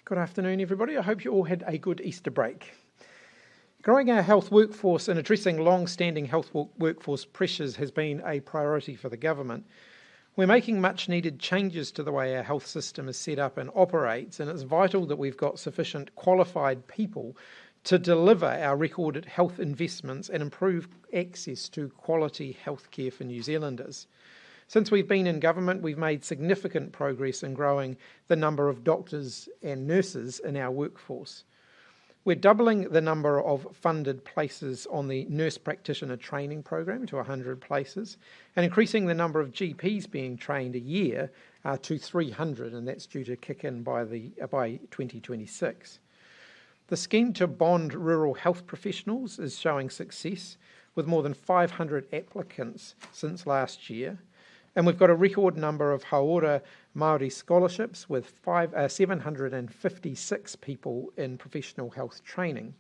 Good afternoon, everybody. I hope you all had a good Easter break. Growing our health workforce and addressing long-standing health workforce pressures has been a priority for the government. We're making much-needed changes to the way our health system is set up and operates, and it's vital that we've got sufficient qualified people to deliver our recorded health investments and improve access to quality healthcare for New Zealanders. Since we've been in government, we've made significant progress in growing the number of doctors and nurses in our workforce. We're doubling the number of funded places on the nurse practitioner training program to 100 places and increasing the number of GPs being trained a year to 300, and that's due to kick in by 2026. The scheme to bond rural health professionals is showing success with more than 500 applicants since last year. And we've got a record number of Hauora Māori scholarships with 756 people in professional health training.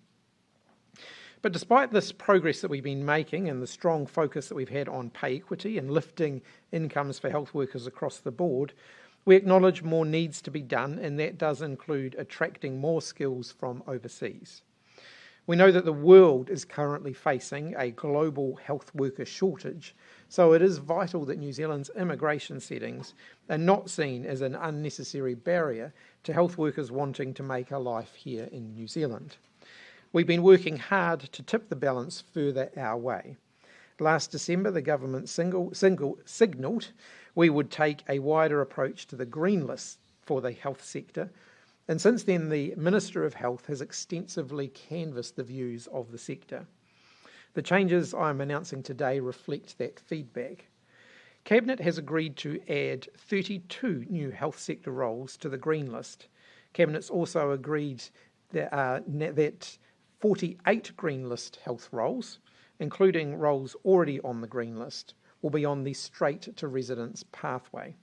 But despite this progress that we've been making and the strong focus that we've had on pay equity and lifting incomes for health workers across the board, we acknowledge more needs to be done, and that does include attracting more skills from overseas. We know that the world is currently facing a global health worker shortage, so it is vital that New Zealand's immigration settings are not seen as an unnecessary barrier to health workers wanting to make a life here in New Zealand. We've been working hard to tip the balance further our way. Last December, the government signalled we would take a wider approach to the green list for the health sector, and since then the Minister of Health has extensively canvassed the views of the sector. The changes I'm announcing today reflect that feedback. Cabinet has agreed to add 32 new health sector roles to the green list. Cabinet's also agreed that 48 green list health roles, including roles already on the green list, will be on the straight to residence pathway.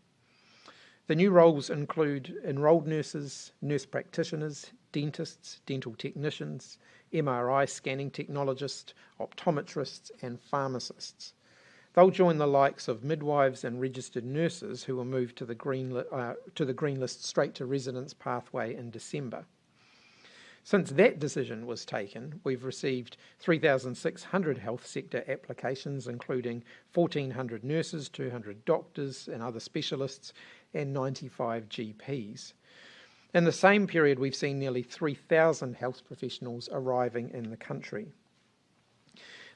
The new roles include enrolled nurses, nurse practitioners, dentists, dental technicians, MRI scanning technologists, optometrists and pharmacists. They'll join the likes of midwives and registered nurses who will move to the green list straight to residence pathway in December. Since that decision was taken, we've received 3,600 health sector applications, including 1,400 nurses, 200 doctors and other specialists, and 95 GPs. In the same period, we've seen nearly 3,000 health professionals arriving in the country.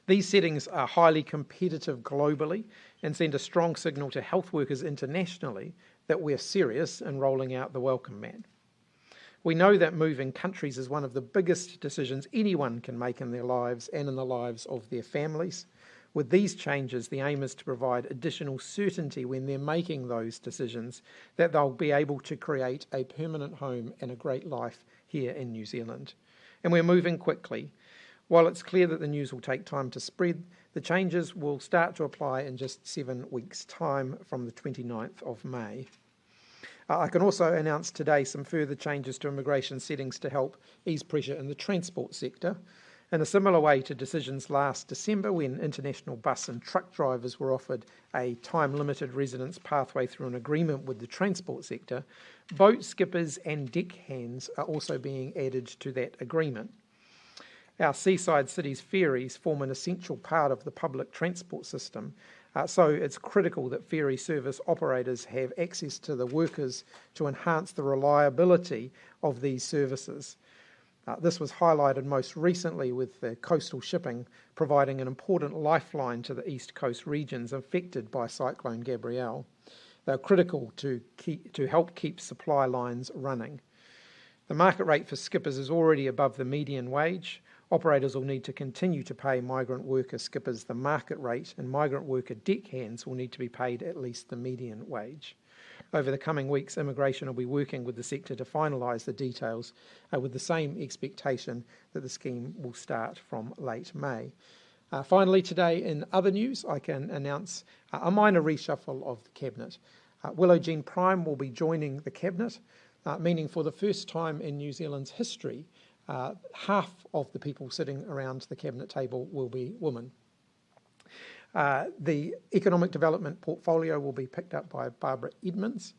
These settings are highly competitive globally and send a strong signal to health workers internationally that we're serious in rolling out the welcome mat. We know that moving countries is one of the biggest decisions anyone can make in their lives and in the lives of their families. With these changes, the aim is to provide additional certainty when they're making those decisions that they'll be able to create a permanent home and a great life here in New Zealand. And we're moving quickly. While it's clear that the news will take time to spread, the changes will start to apply in just 7 weeks' time from the 29th of May. I can also announce today some further changes to immigration settings to help ease pressure in the transport sector. In a similar way to decisions last December when international bus and truck drivers were offered a time-limited residence pathway through an agreement with the transport sector, boat skippers and deckhands are also being added to that agreement. Our seaside cities' ferries form an essential part of the public transport system, so it's critical that ferry service operators have access to the workers to enhance the reliability of these services. This was highlighted most recently with the coastal shipping providing an important lifeline to the east coast regions affected by Cyclone Gabrielle. They're critical to help keep supply lines running. The market rate for skippers is already above the median wage. Operators will need to continue to pay migrant worker skippers the market rate, and migrant worker deckhands will need to be paid at least the median wage. Over the coming weeks, immigration will be working with the sector to finalise the details with the same expectation that the scheme will start from late May. Finally, today in other news, I can announce a minor reshuffle of the Cabinet. Willow Jean Prime will be joining the Cabinet, meaning for the first time in New Zealand's history, half of the people sitting around the Cabinet table will be women. The economic development portfolio will be picked up by Barbara Edmonds.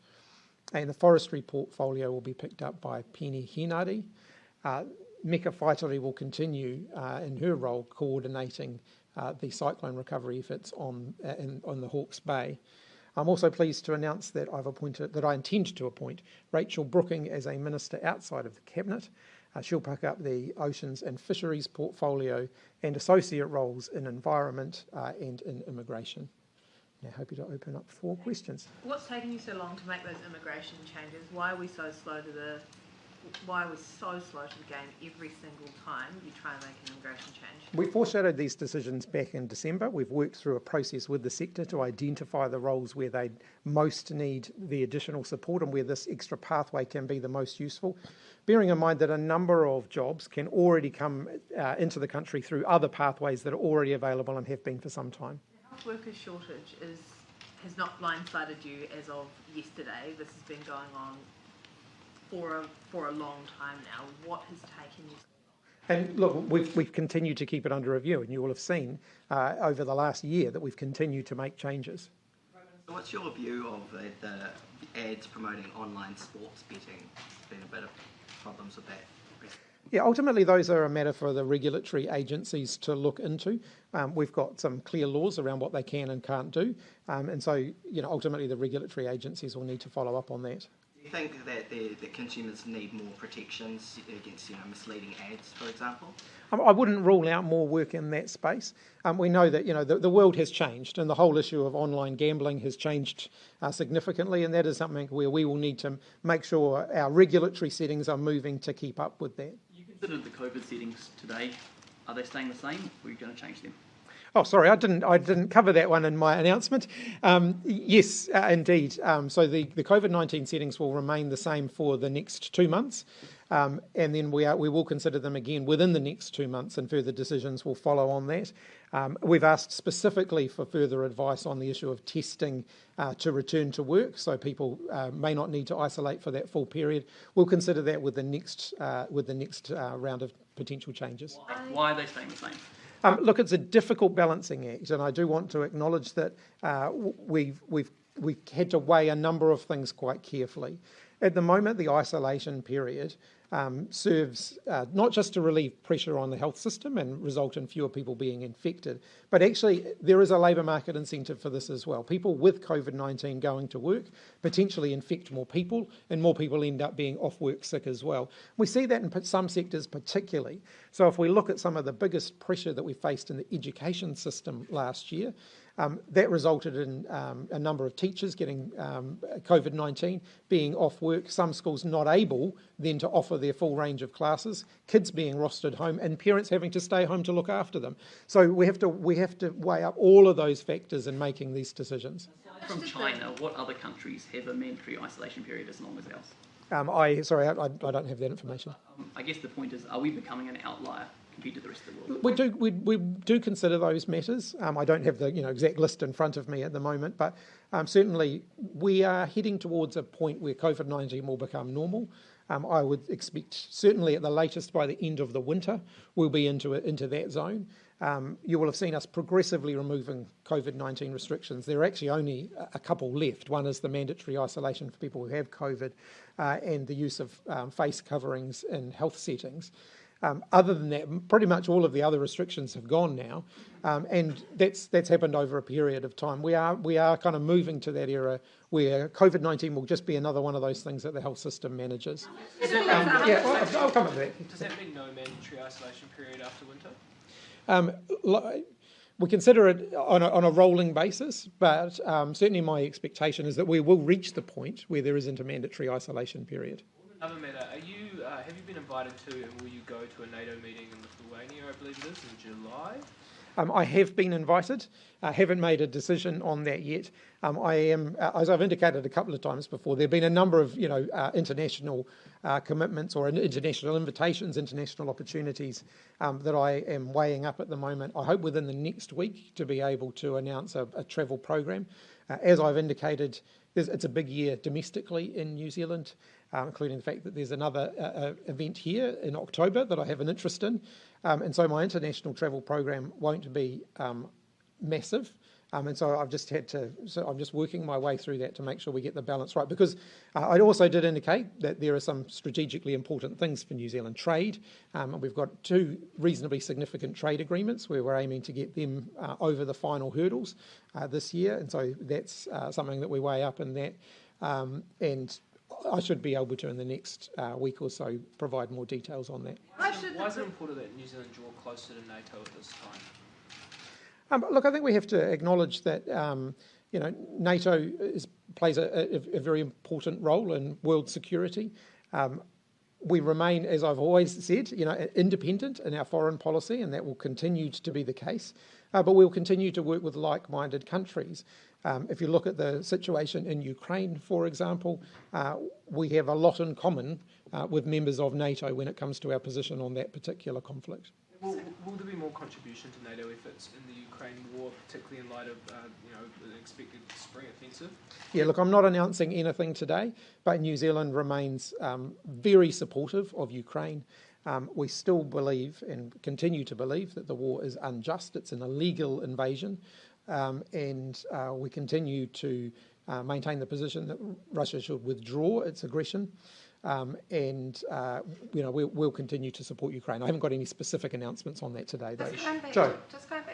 and the forestry portfolio will be picked up by Penny Henare. Meka Whaitari will continue in her role coordinating the cyclone recovery efforts on the Hawke's Bay. I'm also pleased to announce that I intend to appoint Rachel Brooking as a minister outside of the Cabinet. She'll pick up the oceans and fisheries portfolio and associate roles in environment and in immigration. Now, happy to open up for questions. What's taking you so long to make those immigration changes? Why are we so slow to the game every single time you try and make an immigration change? We foreshadowed these decisions back in December. We've worked through a process with the sector to identify the roles where they most need the additional support and where this extra pathway can be the most useful, bearing in mind that a number of jobs can already come into the country through other pathways that are already available and have been for some time. The health workers shortage has not blindsided you as of yesterday. This has been going on for a long time now. What has taken you so long? And look, we've continued to keep it under review, and you will have seen over the last year that we've continued to make changes. So what's your view of the ads promoting online sports betting? There's been a bit of problems with that. Yeah, ultimately those are a matter for the regulatory agencies to look into. We've got some clear laws around what they can and can't do, and so ultimately the regulatory agencies will need to follow up on that. Do you think that the consumers need more protections against misleading ads, for example? I wouldn't rule out more work in that space. We know that the world has changed, and the whole issue of online gambling has changed significantly, and that is something where we will need to make sure our regulatory settings are moving to keep up with that. You considered the COVID settings today. Are they staying the same, or are you going to change them? Oh, sorry, I didn't cover that one in my announcement. Yes, indeed. So the COVID-19 settings will remain the same for the next 2 months, and then we will consider them again within the next 2 months, and further decisions will follow on that. We've asked specifically for further advice on the issue of testing to return to work, so people may not need to isolate for that full period. We'll consider that with the next round of potential changes. Why are they staying the same? Look, it's a difficult balancing act, and I do want to acknowledge that we've had to weigh a number of things quite carefully. At the moment, the isolation period serves not just to relieve pressure on the health system and result in fewer people being infected, but actually there is a labour market incentive for this as well. People with COVID-19 going to work potentially infect more people, and more people end up being off work sick as well. We see that in some sectors particularly. So if we look at some of the biggest pressure that we faced in the education system last year, that resulted in a number of teachers getting COVID-19, being off work, some schools not able then to offer their full range of classes, kids being rostered home, and parents having to stay home to look after them. So we have to weigh up all of those factors in making these decisions. From China, what other countries have a mandatory isolation period as long as ours? I don't have that information. I guess the point is, are we becoming an outlier compared to the rest of the world? We do consider those matters. I don't have the exact list in front of me at the moment, but certainly we are heading towards a point where COVID-19 will become normal. I would expect certainly at the latest by the end of the winter we'll be into that zone. You will have seen us progressively removing COVID-19 restrictions. There are actually only a couple left. One is the mandatory isolation for people who have COVID and the use of face coverings in health settings. Other than that, pretty much all of the other restrictions have gone now, and that's happened over a period of time. We are kind of moving to that era where COVID-19 will just be another one of those things that the health system manages. I'll come to that. Does that mean no mandatory isolation period after winter? We consider it on a rolling basis, but certainly my expectation is that we will reach the point where there isn't a mandatory isolation period. Another matter, have you been invited to and will you go to a NATO meeting in Lithuania, I believe it is, in July? I have been invited. I haven't made a decision on that yet. I am, as I've indicated a couple of times before, there have been a number of international commitments or international invitations, international opportunities that I am weighing up at the moment. I hope within the next week to be able to announce a travel program. As I've indicated, it's a big year domestically in New Zealand, including the fact that there's another event here in October that I have an interest in. And so my international travel program won't be massive, And so I'm just working my way through that to make sure we get the balance right, because I also did indicate that there are some strategically important things for New Zealand trade. And we've got 2 reasonably significant trade agreements where we're aiming to get them over the final hurdles this year. And so that's something that we weigh up in that. And I should be able to, in the next week or so, provide more details on that. Why is it important that New Zealand draw closer to NATO at this time? Look, I think we have to acknowledge that NATO plays a very important role in world security. We remain, as I've always said, independent in our foreign policy, and that will continue to be the case. But we'll continue to work with like-minded countries. If you look at the situation in Ukraine, for example, we have a lot in common with members of NATO when it comes to our position on that particular conflict. Will there be more contribution to NATO efforts in the Ukraine war, particularly in light of the expected spring offensive? Yeah, look, I'm not announcing anything today, but New Zealand remains very supportive of Ukraine. We still believe and continue to believe that the war is unjust. It's an illegal invasion, and we continue to maintain the position that Russia should withdraw its aggression. We'll continue to support Ukraine. I haven't got any specific announcements on that today, though. Just going back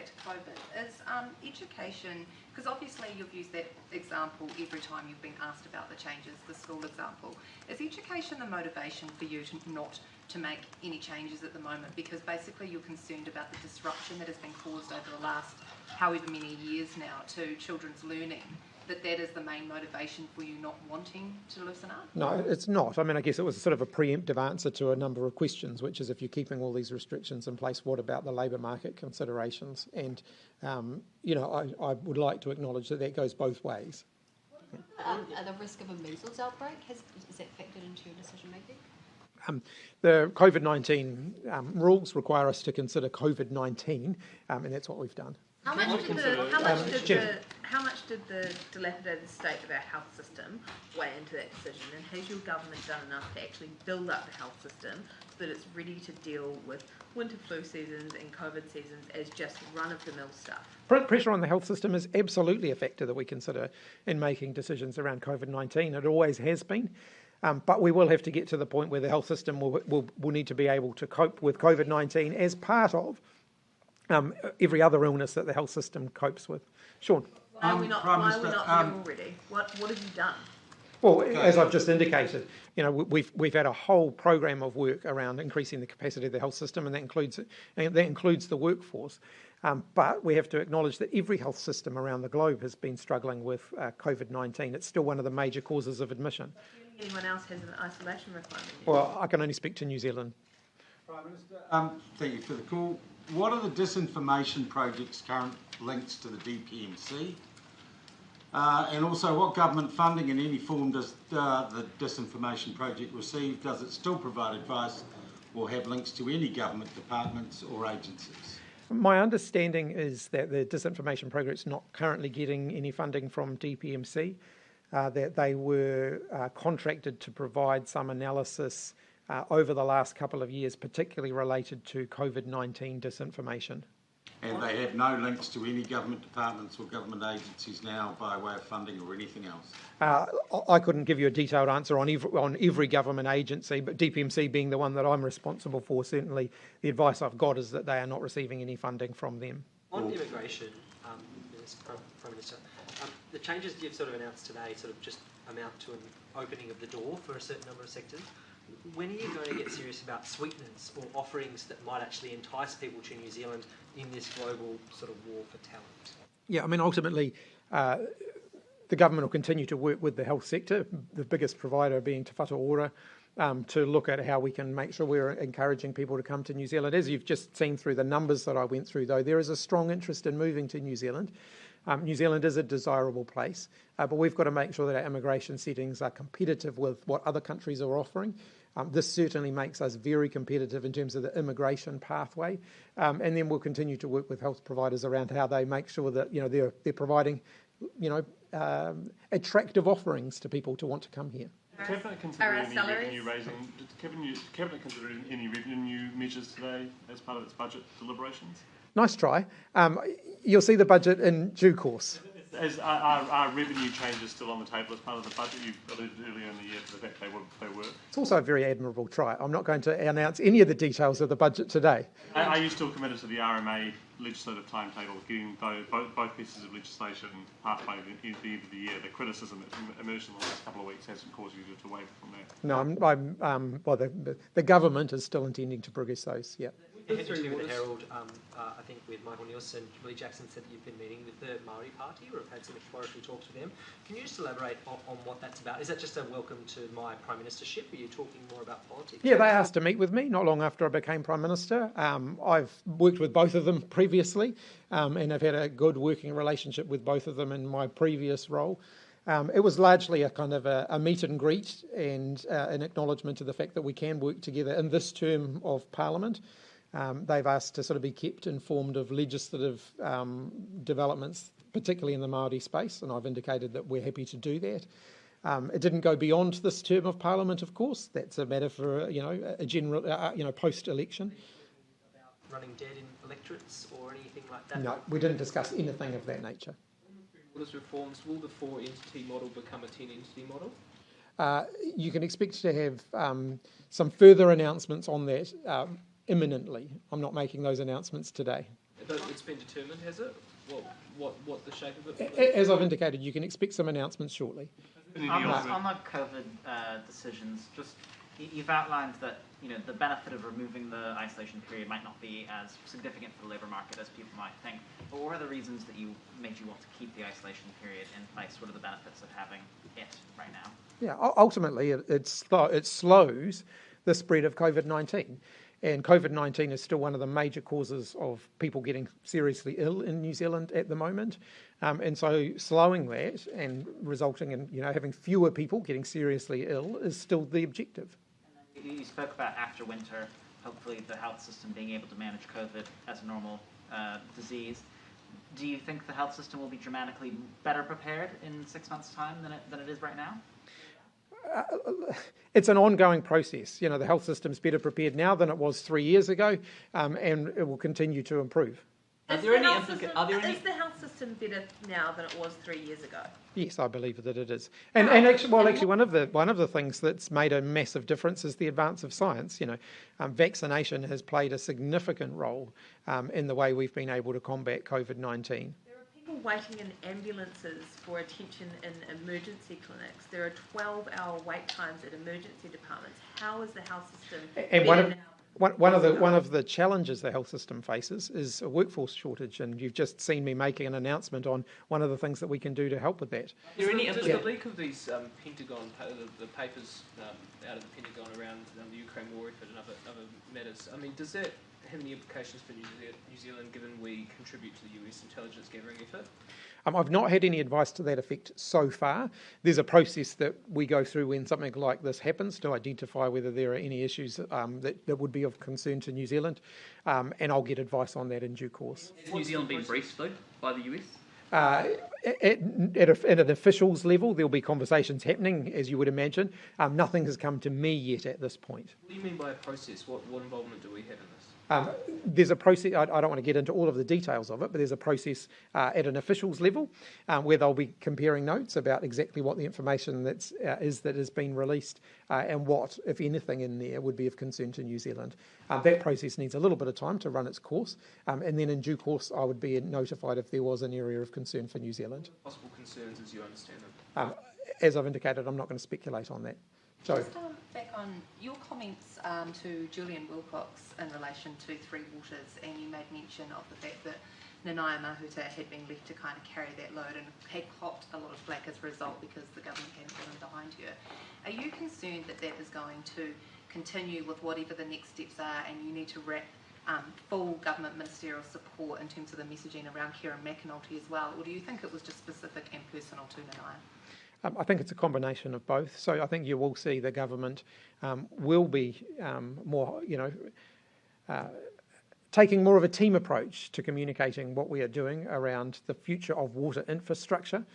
to COVID, is education, because obviously you've used that example every time you've been asked about the changes, the school example. Is education the motivation for you not to make any changes at the moment? Because basically you're concerned about the disruption that has been caused over the last however many years now to children's learning. That is the main motivation for you not wanting to loosen up? No, it's not. I mean, I guess it was sort of a preemptive answer to a number of questions, which is if you're keeping all these restrictions in place, what about the labour market considerations? And, I would like to acknowledge that goes both ways. The risk of a measles outbreak, is that factored into your decision making? The COVID-19 rules require us to consider COVID-19, and that's what we've done. How much did the dilapidated state of our health system weigh into that decision? And has your government done enough to actually build up the health system so that it's ready to deal with winter flu seasons and COVID seasons as just run-of-the-mill stuff? Pressure on the health system is absolutely a factor that we consider in making decisions around COVID-19. It always has been. But we will have to get to the point where the health system will need to be able to cope with COVID-19 as part of every other illness that the health system copes with. Sean? Why are we not here already? What have you done? Well, as I've just indicated, we've had a whole program of work around increasing the capacity of the health system, and that includes the workforce. But we have to acknowledge that every health system around the globe has been struggling with COVID-19. It's still one of the major causes of admission. Anyone else has an isolation requirement? Well, I can only speak to New Zealand. Prime Minister, thank you for the call. What are the disinformation project's current links to the DPMC? And also, what government funding in any form does the disinformation project receive? Does it still provide advice or have links to any government departments or agencies? My understanding is that the disinformation project is not currently getting any funding from DPMC, that they were contracted to provide some analysis over the last couple of years, particularly related to COVID-19 disinformation. And they have no links to any government departments or government agencies now by way of funding or anything else? I couldn't give you a detailed answer on every government agency, but DPMC being the one that I'm responsible for, certainly the advice I've got is that they are not receiving any funding from them. On immigration, Prime Minister, the changes you've sort of announced today sort of just amount to an opening of the door for a certain number of sectors. When are you going to get serious about sweeteners or offerings that might actually entice people to New Zealand in this global sort of war for talent? Yeah, I mean, ultimately, the government will continue to work with the health sector, the biggest provider being Te Whatu Ora, to look at how we can make sure we're encouraging people to come to New Zealand. As you've just seen through the numbers that I went through, though, there is a strong interest in moving to New Zealand. New Zealand is a desirable place, but we've got to make sure that our immigration settings are competitive with what other countries are offering. This certainly makes us very competitive in terms of the immigration pathway, and then we'll continue to work with health providers around how they make sure that they're providing attractive offerings to people to want to come here. Did Cabinet consider any revenue raising? Did Cabinet consider any revenue measures today as part of its budget deliberations? Nice try. You'll see the budget in due course. Are revenue changes still on the table as part of the budget? You alluded earlier in the year to the fact they were. It's also a very admirable try. I'm not going to announce any of the details of the budget today. Are you still committed to the RMA legislative timetable, getting both pieces of legislation halfway at the end of the year? The criticism that emerged in the last couple of weeks hasn't caused you to waver from that? No, well, the government is still intending to progress those, yeah. In an interview with the Herald, I think with Michael Nielsen, Julie Jackson said that you've been meeting with the Maori Party or have had some exploratory talks with them. Can you just elaborate on what that's about? Is that just a welcome to my Prime Ministership? Are you talking more about politics? Yeah, they asked to meet with me not long after I became Prime Minister. I've worked with both of them previously and I've had a good working relationship with both of them in my previous role. It was largely a kind of a meet and greet and an acknowledgement of the fact that we can work together in this term of Parliament. They've asked to sort of be kept informed of legislative developments, particularly in the Māori space, and I've indicated that we're happy to do that. It didn't go beyond this term of Parliament, of course. That's a matter for a general, post-election. About running dead in electorates or anything like that? No, we didn't discuss anything of that nature. Waters reforms, will the 4-entity model become a 10-entity model? You can expect to have some further announcements on that imminently. I'm not making those announcements today. It's been determined, has it? What the shape of it? As I've indicated, you can expect some announcements shortly. On the COVID decisions, just you've outlined that the benefit of removing the isolation period might not be as significant for the labour market as people might think. But what are the reasons that made you want to keep the isolation period in place? What are the benefits of having it right now? Yeah, ultimately it slows the spread of COVID-19. And COVID-19 is still one of the major causes of people getting seriously ill in New Zealand at the moment. And so slowing that and resulting in having fewer people getting seriously ill is still the objective. And then you spoke about after winter, hopefully the health system being able to manage COVID as a normal disease. Do you think the health system will be dramatically better prepared in 6 months' time than it is right now? It's an ongoing process. The health system's better prepared now than it was 3 years ago, and it will continue to improve. Is the health system better now than it was 3 years ago? Yes, I believe that it is. And actually, one of the things that's made a massive difference is the advance of science. Vaccination has played a significant role in the way we've been able to combat COVID-19. People waiting in ambulances for attention in emergency clinics. There are 12-hour wait times at emergency departments. How is the health system better now? One of the challenges the health system faces is a workforce shortage, and you've just seen me making an announcement on one of the things that we can do to help with that. Does the leak of these Pentagon, the papers out of the Pentagon around the Ukraine war effort and other matters, does that have any implications for New Zealand, given we contribute to the US intelligence gathering effort? I've not had any advice to that effect so far. There's a process that we go through when something like this happens to identify whether there are any issues that would be of concern to New Zealand, and I'll get advice on that in due course. Has New Zealand been briefed, though, by the US? At an officials level, there'll be conversations happening, as you would imagine. Nothing has come to me yet at this point. What do you mean by a process? What involvement do we have in this? There's a process, I don't want to get into all of the details of it, but there's a process at an officials level where they'll be comparing notes about exactly what the information that has been released and what, if anything, in there would be of concern to New Zealand. That process needs a little bit of time to run its course, and then in due course I would be notified if there was an area of concern for New Zealand. Possible concerns as you understand them? As I've indicated, I'm not going to speculate on that. Sorry. Just back on your comments to Julian Wilcox in relation to Three Waters, and you made mention of the fact that Nanaia Mahuta had been left to kind of carry that load and had copped a lot of flack as a result because the government hadn't been behind her. Are you concerned that that is going to continue with whatever the next steps are, and you need to wrap full government ministerial support in terms of the messaging around Kieran McAnulty as well, or do you think it was just specific and personal to Nanaia? I think it's a combination of both. So I think you will see the government will be more, taking more of a team approach to communicating what we are doing around the future of water infrastructure.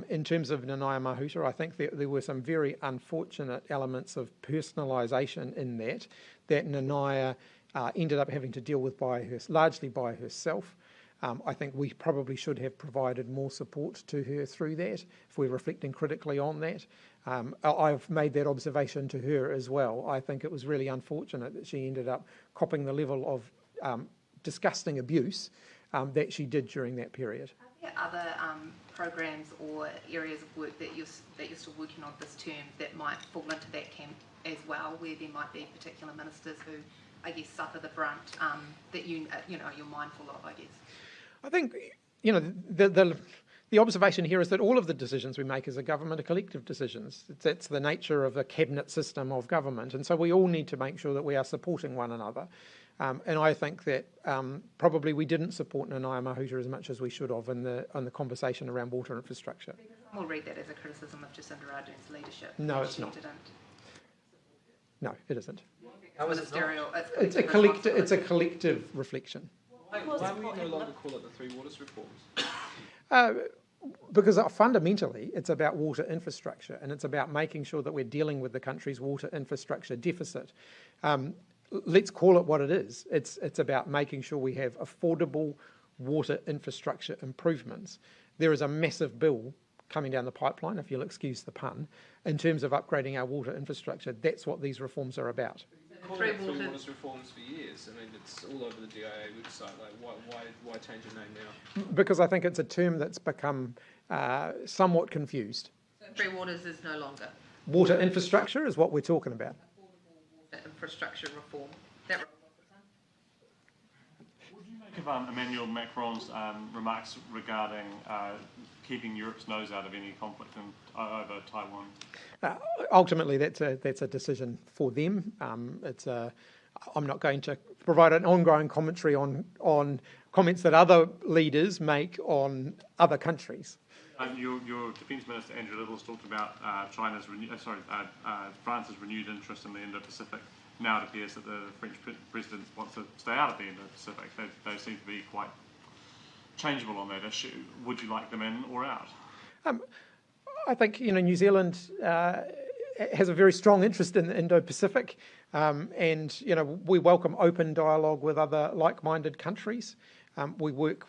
In terms of Nanaia Mahuta, I think there were some very unfortunate elements of personalisation in that Nanaia ended up having to deal with largely by herself. I think we probably should have provided more support to her through that, if we're reflecting critically on that. I've made that observation to her as well. I think it was really unfortunate that she ended up copping the level of disgusting abuse that she did during that period. Are there other programs or areas of work that you're still working on this term that might fall into that camp as well, where there might be particular ministers who, I guess, suffer the brunt that you're mindful of, I guess? I think, the observation here is that all of the decisions we make as a government are collective decisions. That's the nature of a cabinet system of government, and so we all need to make sure that we are supporting one another. And I think that probably we didn't support Nanaia Mahuta as much as we should have on the conversation around water infrastructure. We'll read that as a criticism of Jacinda Ardern's leadership. No, it's not. No, it isn't. How is it It's a collective reflection. Why would we no longer call it the Three Waters reforms? Because fundamentally it's about water infrastructure, and it's about making sure that we're dealing with the country's water infrastructure deficit. Let's call it what it is. It's about making sure we have affordable water infrastructure improvements. There is a massive bill coming down the pipeline, if you'll excuse the pun, in terms of upgrading our water infrastructure. That's what these reforms are about. Three Waters reforms for years. I mean, it's all over the DIA website. Like, why change your name now? Because I think it's a term that's become somewhat confused. So Three Waters is no longer. Water infrastructure is what we're talking about. Affordable water infrastructure reform. What do you make of Emmanuel Macron's remarks regarding keeping Europe's nose out of any conflict over Taiwan? Ultimately, that's a decision for them. I'm not going to provide an ongoing commentary on comments that other leaders make on other countries. Your Defence Minister Andrew Little's talked about France's renewed interest in the Indo-Pacific. Now it appears that the French president wants to stay out of the Indo-Pacific. They seem to be quite changeable on that issue. Would you like them in or out? I think New Zealand has a very strong interest in the Indo-Pacific, and we welcome open dialogue with other like-minded countries. We work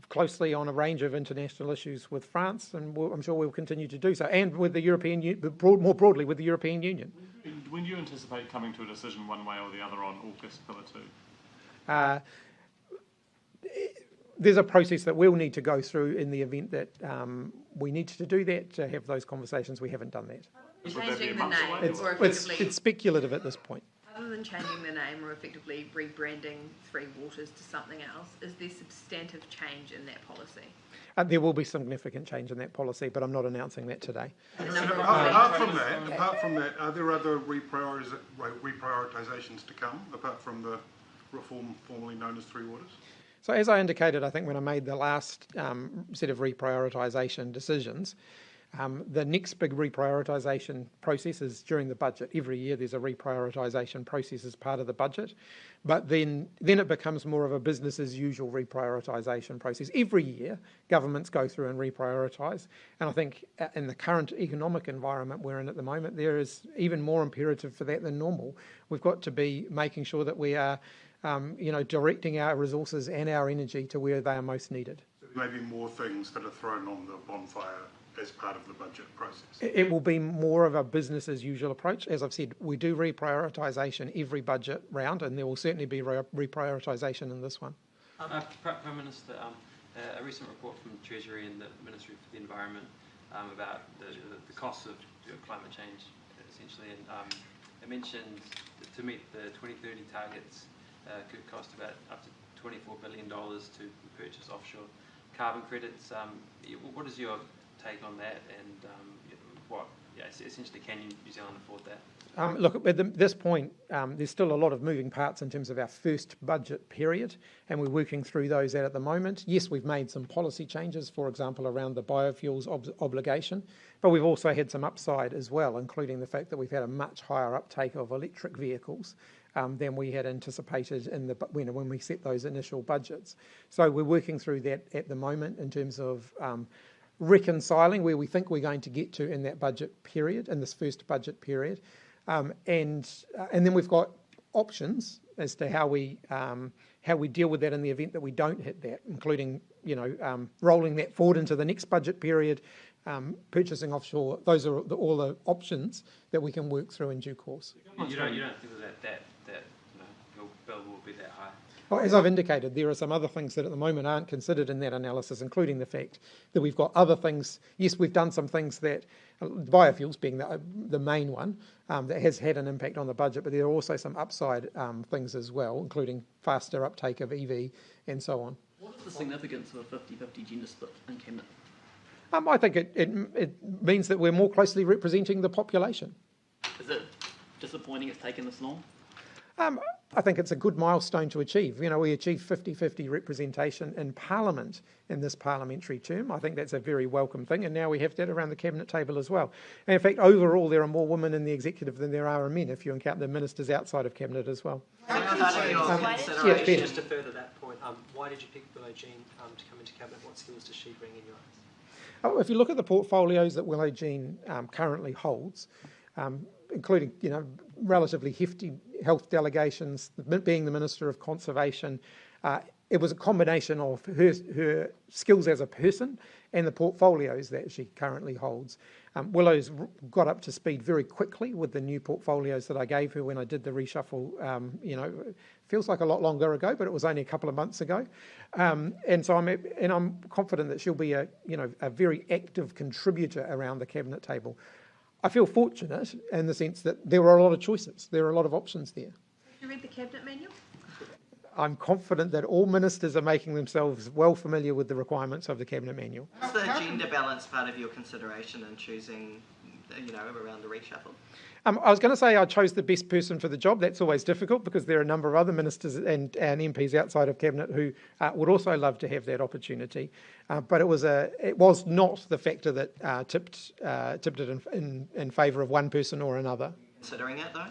closely on a range of international issues with France, and I'm sure we'll continue to do so, and with the European Union, more broadly with the European Union. When do you anticipate coming to a decision one way or the other on AUKUS Pillar 2? There's a process that we'll need to go through in the event that we need to do that, to have those conversations. We haven't done that. Changing the name it's speculative at this point. Other than changing the name or effectively rebranding Three Waters to something else, is there substantive change in that policy? There will be significant change in that policy, but I'm not announcing that today. Apart from that, are there other reprioritisations to come, apart from the reform formerly known as Three Waters? So as I indicated, I think when I made the last set of reprioritisation decisions, the next big reprioritisation process is during the budget. Every year there's a reprioritisation process as part of the budget, but then it becomes more of a business as usual reprioritisation process. Every year governments go through and reprioritise, and I think in the current economic environment we're in at the moment, there is even more imperative for that than normal. We've got to be making sure that we are directing our resources and our energy to where they are most needed. So maybe more things that are thrown on the bonfire as part of the budget process. It will be more of a business as usual approach. As I've said, we do reprioritisation every budget round, and there will certainly be reprioritisation in this one. Prime Minister, a recent report from the Treasury and the Ministry for the Environment about the costs of climate change, essentially, and it mentioned to meet the 2030 targets could cost about up to $24 billion to purchase offshore carbon credits. What is your take on that, and essentially can New Zealand afford that? Look, at this point, there's still a lot of moving parts in terms of our first budget period, and we're working through those at the moment. Yes, we've made some policy changes, for example, around the biofuels obligation, but we've also had some upside as well, including the fact that we've had a much higher uptake of electric vehicles than we had anticipated when we set those initial budgets. So we're working through that at the moment in terms of reconciling where we think we're going to get to in that budget period, in this first budget period. And then we've got options as to how we deal with that in the event that we don't hit that, including rolling that forward into the next budget period, purchasing offshore. Those are all the options that we can work through in due course. You don't think that your bill will be that high? Well, as I've indicated, there are some other things that at the moment aren't considered in that analysis, including the fact that we've got other things. Yes, we've done some things that, biofuels being the main one, that has had an impact on the budget, but there are also some upside things as well, including faster uptake of EV and so on. What is the significance of a 50-50 gender split in Cabinet? I think it means that we're more closely representing the population. Is it disappointing it's taken this long? I think it's a good milestone to achieve. We achieved 50-50 representation in Parliament in this parliamentary term. I think that's a very welcome thing, and now we have that around the Cabinet table as well. And in fact, overall, there are more women in the executive than there are men, if you count the ministers outside of Cabinet as well. Just to further that point, why did you pick Willow Jean to come into Cabinet? What skills does she bring in your eyes? If you look at the portfolios that Willow Jean currently holds, including relatively hefty health delegations, being the Minister of Conservation, it was a combination of her skills as a person and the portfolios that she currently holds. Willow's got up to speed very quickly with the new portfolios that I gave her when I did the reshuffle. Feels like a lot longer ago, but it was only a couple of months ago. And so I'm confident that she'll be a very active contributor around the Cabinet table. I feel fortunate in the sense that there were a lot of choices. There are a lot of options there. Have you read the Cabinet manual? I'm confident that all ministers are making themselves well familiar with the requirements of the Cabinet manual. What's the gender balance part of your consideration in choosing, around the reshuffle? I was going to say I chose the best person for the job. That's always difficult because there are a number of other ministers and MPs outside of Cabinet who would also love to have that opportunity. But it was not the factor that tipped it in favour of one person or another. Considering it though?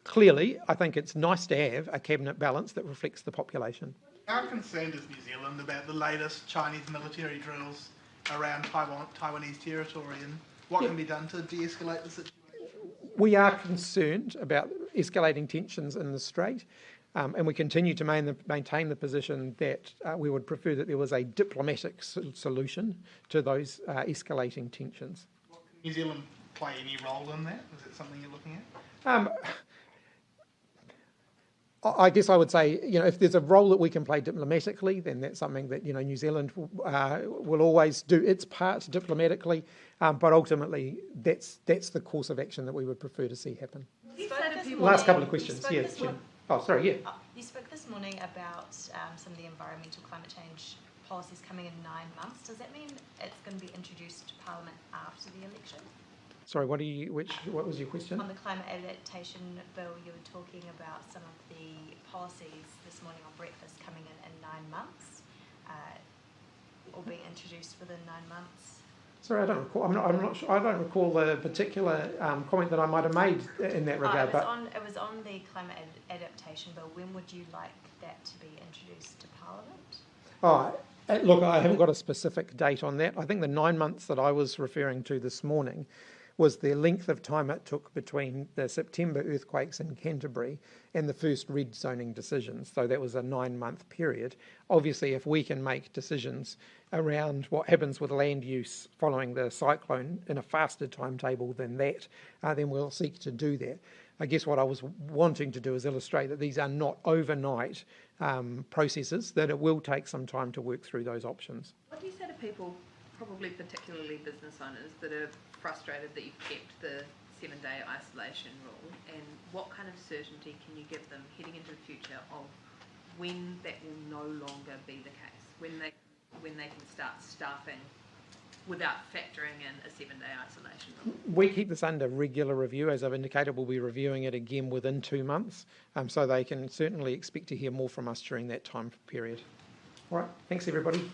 Clearly, I think it's nice to have a Cabinet balance that reflects the population. How concerned is New Zealand about the latest Chinese military drills around Taiwanese territory, and what can be done to de-escalate the situation? We are concerned about escalating tensions in the Strait, and we continue to maintain the position that we would prefer that there was a diplomatic solution to those escalating tensions. Can New Zealand play any role in that? Is it something you're looking at? I guess I would say, if there's a role that we can play diplomatically, then that's something that, New Zealand will always do its part diplomatically, but ultimately that's the course of action that we would prefer to see happen. Last couple of questions. Yes, Jim. Oh, sorry, yeah. You spoke this morning about some of the environmental climate change policies coming in 9 months. Does that mean it's going to be introduced to Parliament after the election? Sorry, what was your question? On the climate adaptation bill, you were talking about some of the policies this morning on breakfast coming in 9 months, or being introduced within 9 months. Sorry, I don't recall. I'm not sure. I don't recall the particular comment that I might have made in that regard. It was on the climate adaptation bill. When would you like that to be introduced to Parliament? Look, I haven't got a specific date on that. I think the 9 months that I was referring to this morning was the length of time it took between the September earthquakes in Canterbury and the first red zoning decisions. So that was a 9-month period. Obviously, if we can make decisions around what happens with land use following the cyclone in a faster timetable than that, then we'll seek to do that. I guess what I was wanting to do is illustrate that these are not overnight processes, that it will take some time to work through those options. What do you say to people, probably particularly business owners, that are frustrated that you've kept the 7-day isolation rule, and what kind of certainty can you give them heading into the future of when that will no longer be the case, when they can start staffing without factoring in a 7-day isolation rule? We keep this under regular review. As I've indicated, we'll be reviewing it again within 2 months, so they can certainly expect to hear more from us during that time period. All right, thanks everybody.